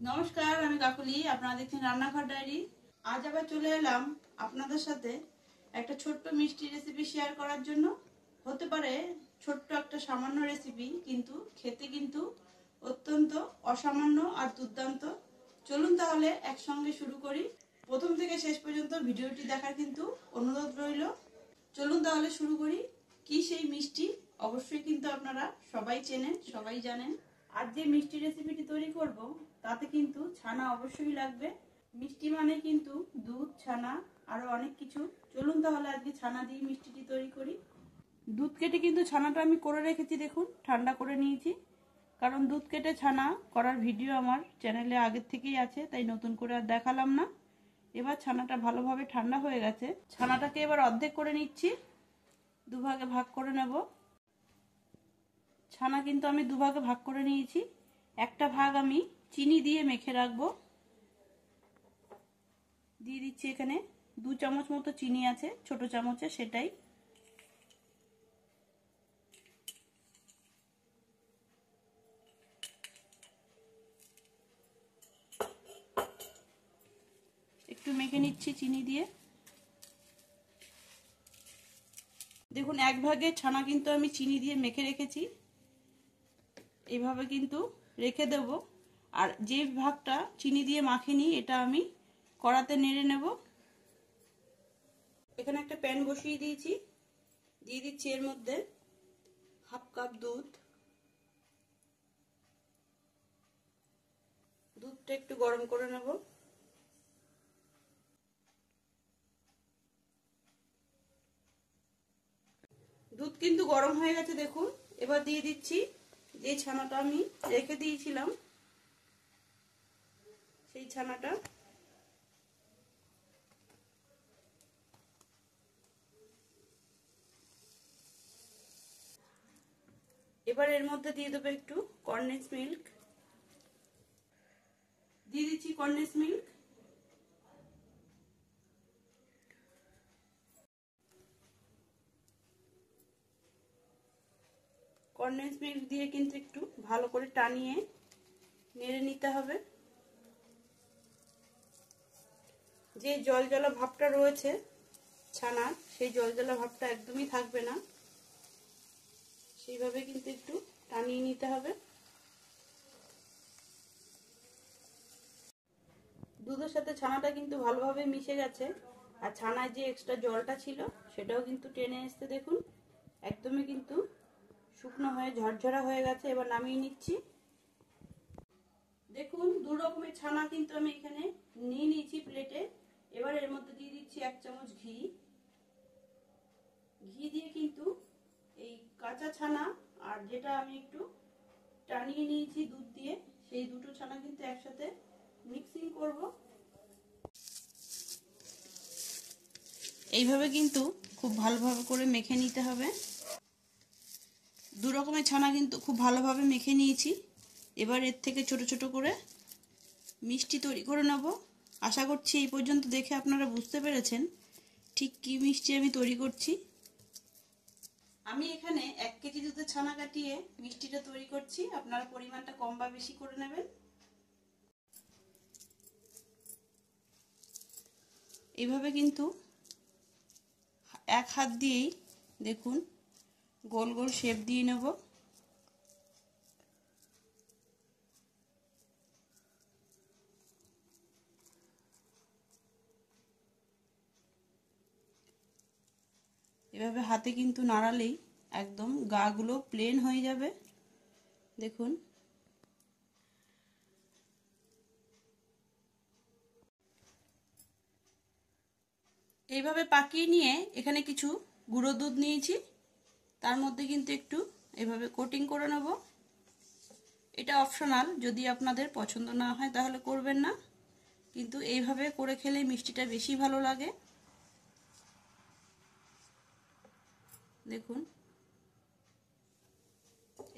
নমস্কার, আমি কাকুলি। আপনারা দেখছেন রান্নাঘর ডায়েরি। আজ আবার চলে এলাম আপনাদের সাথে একটা ছোট্ট মিষ্টি রেসিপি শেয়ার করার জন্য। হতে পারে ছোট্ট একটা সামান্য রেসিপি, কিন্তু খেতে কিন্তু অত্যন্ত অসামান্য আর দুর্দান্ত। চলুন তাহলে একসঙ্গে শুরু করি। প্রথম থেকে শেষ পর্যন্ত ভিডিওটি দেখার কিন্তু অনুরোধ রইল। চলুন তাহলে শুরু করি। কি সেই মিষ্টি? অবশ্যই কিন্তু আপনারা সবাই চেনেন, সবাই জানেন। আর যে মিষ্টি রেসিপিটি তৈরি করব তাতে কিন্তু ছানা অবশ্যই লাগবে। মিষ্টি মানে কিন্তু দুধ, ছানা আরো অনেক কিছু। চলুন তাহলে আজকে ছানা দিয়ে মিষ্টিটি তৈরি করি। দুধ কেটে কিন্তু ছানাটা আমি করে রেখেছি, দেখুন ঠান্ডা করে নিয়েছি। কারণ দুধ কেটে ছানা করার ভিডিও আমার চ্যানেলে আগের থেকেই আছে, তাই নতুন করে আর দেখালাম না। এবার ছানাটা ভালোভাবে ঠান্ডা হয়ে গেছে। ছানাটাকে এবার অর্ধেক করে নিচ্ছি, দুভাগে ভাগ করে নেব। ছানা কিন্তু আমি দুভাগে ভাগ করে নিয়েছি। একটা ভাগ আমি চিনি দিয়ে মেখে রাখবো। দিয়ে দিচ্ছি এখানে 2 চামচ মতো চিনি আছে, ছোট চামচে, সেটাই। একটু মেখে নিচ্ছি চিনি দিয়ে। দেখুন, এক ভাগে ছানা কিন্তু আমি চিনি দিয়ে মেখে রেখেছি। এইভাবে কিন্তু রেখে দেব। আর যে ভাগটা চিনি দিয়ে মাখিনি, এটা আমি কড়াতে নেড়ে নেব। এখানে একটা প্যান বসিয়ে দিয়েছি, দিয়ে দিচ্ছি এর মধ্যে 1/2 কাপ দুধ। দুধটা একটু গরম করে নেব। দুধ কিন্তু গরম হয়ে গেছে, দেখুন। এবার দিয়ে দিচ্ছি যে ছানাটা আমি রেখে দিয়েছিলাম, সেই ছানাটা। এবার এর মধ্যে দিয়ে দেবো একটু কনডেন্স মিল্ক। দিয়ে দিচ্ছি কনডেন্স মিল্ক। কনডেন্স মিল্ক দিয়ে কিন্তু একটু ভালো করে টানিয়ে নেড়ে নিতে হবে। যে জলজলা ভাবটা রয়েছে ছানার, সেই জলজলা ভাবটা একদমই থাকবে না। সেইভাবে কিন্তু একটু টানিয়ে নিতে হবে। দুধের সাথে ছানাটা কিন্তু ভালোভাবে মিশে গেছে। আর ছানায় যে এক্সট্রা জলটা ছিল সেটাও কিন্তু টেনে এসছে, দেখুন। একদমই কিন্তু শুকনো হয়ে ঝরঝরা হয়ে গেছে। এবার নামিয়ে নিচ্ছি। দেখুন, 2 রকমের ছানা কিন্তু আমি এখানে নিয়ে নিয়েছি প্লেটে। এবার এর মধ্যে দিয়ে দিচ্ছি 1 চামচ ঘি। ঘি দিয়ে কিন্তু এই কাঁচা ছানা আর যেটা আমি একটু টানিয়ে নিয়েছি দুধ দিয়ে, সেই দুটো ছানা কিন্তু একসাথে মিক্সিং করব। এইভাবে কিন্তু খুব ভালোভাবে করে মেখে নিতে হবে। 2 রকমের ছানা কিন্তু খুব ভালোভাবে মেখে নিয়েছি। এবার এর থেকে ছোট ছোট করে মিষ্টি তৈরি করে নেব। আশা করছি এই পর্যন্ত দেখে আপনারা বুঝতে পেরেছেন ঠিক কি মিষ্টি আমি তৈরি করছি। আমি এখানে 1 কেজি দুধের ছানা কাটিয়ে মিষ্টিটা তৈরি করছি। আপনারা পরিমাণটা কম বা বেশি করে নেবেন। এইভাবে কিন্তু এক হাত দিয়েই দেখুন গোল গোল শেপ দিয়ে নেব। এভাবে হাতে কিন্তু নাড়ালেই একদম গাগুলো প্লেন হয়ে যাবে, দেখুন। এইভাবে পাকিয়ে নিয়ে এখানে কিছু গুঁড়ো দুধ নিয়েছি, তার মধ্যে কিন্তু একটু এভাবে কোটিং করে নেব। এটা অপশনাল, যদি আপনাদের পছন্দ না হয় তাহলে করবেন না, কিন্তু এইভাবে করে খেলে মিষ্টিটা বেশি ভালো লাগে। দেখুন,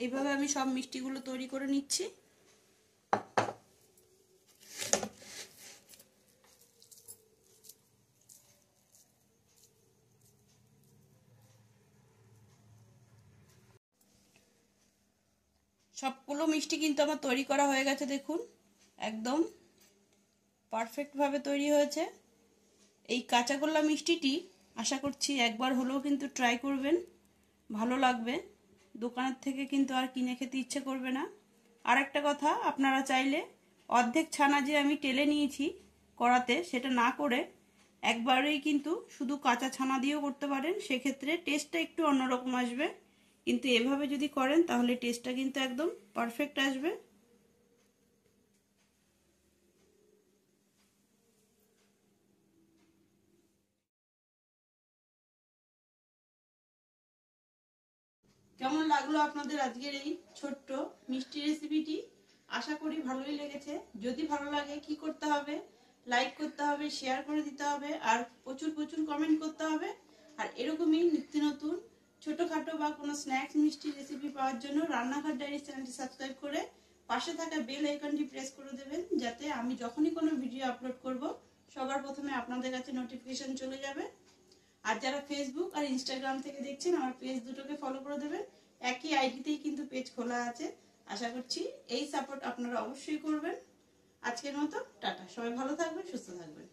এইভাবে আমি সব মিষ্টিগুলো তৈরি করে নিচ্ছি। সবগুলো মিষ্টি কিন্তু আমার তৈরি করা হয়ে গেছে, দেখুন। একদম পারফেক্টভাবে তৈরি হয়েছে। এই কাঁচাগোল্লা মিষ্টিটি আশা করছি একবার হলেও কিন্তু ট্রাই করবেন, ভালো লাগবে। দোকানের থেকে কিন্তু আর কিনে খেতে ইচ্ছে করবে না। আর একটা কথা, আপনারা চাইলে অর্ধেক ছানা যে আমি টেলে নিয়েছি কড়াতে, সেটা না করে একবারেই কিন্তু শুধু কাঁচা ছানা দিয়েও করতে পারেন। সেক্ষেত্রে টেস্টটা একটু অন্যরকম আসবে, কিন্তু এভাবে যদি করেন তাহলে টেস্টটা কিন্তু একদম পারফেক্ট আসবে। কেমন লাগলো আপনাদের আজকের এই ছোট্ট মিষ্টি রেসিপিটি? আশা করি ভালোই লেগেছে। যদি ভালো লাগে কি করতে হবে? লাইক করতে হবে, শেয়ার করে দিতে হবে, আর প্রচুর প্রচুর কমেন্ট করতে হবে। আর এরকমই নিত্য নতুন ছোটখাটো বা কোনো স্ন্যাক্স মিষ্টি রেসিপি পাওয়ার জন্য রান্নাঘর ডায়েরি চ্যানেলটি সাবস্ক্রাইব করে পাশে থাকা বেল আইকনটি প্রেস করে দেবেন, যাতে আমি যখনই কোনো ভিডিও আপলোড করব সবার প্রথমে আপনাদের কাছে নোটিফিকেশন চলে যাবে। আর যারা ফেসবুক আর ইনস্টাগ্রাম থেকে দেখছেন, আমার পেজ দুটোকে ফলো করে দেবেন। একই আইডিতেই কিন্তু পেজ খোলা আছে। আশা করছি এই সাপোর্ট আপনারা অবশ্যই করবেন। আজকের মতো টাটা, সবাই ভালো থাকবেন, সুস্থ থাকবেন।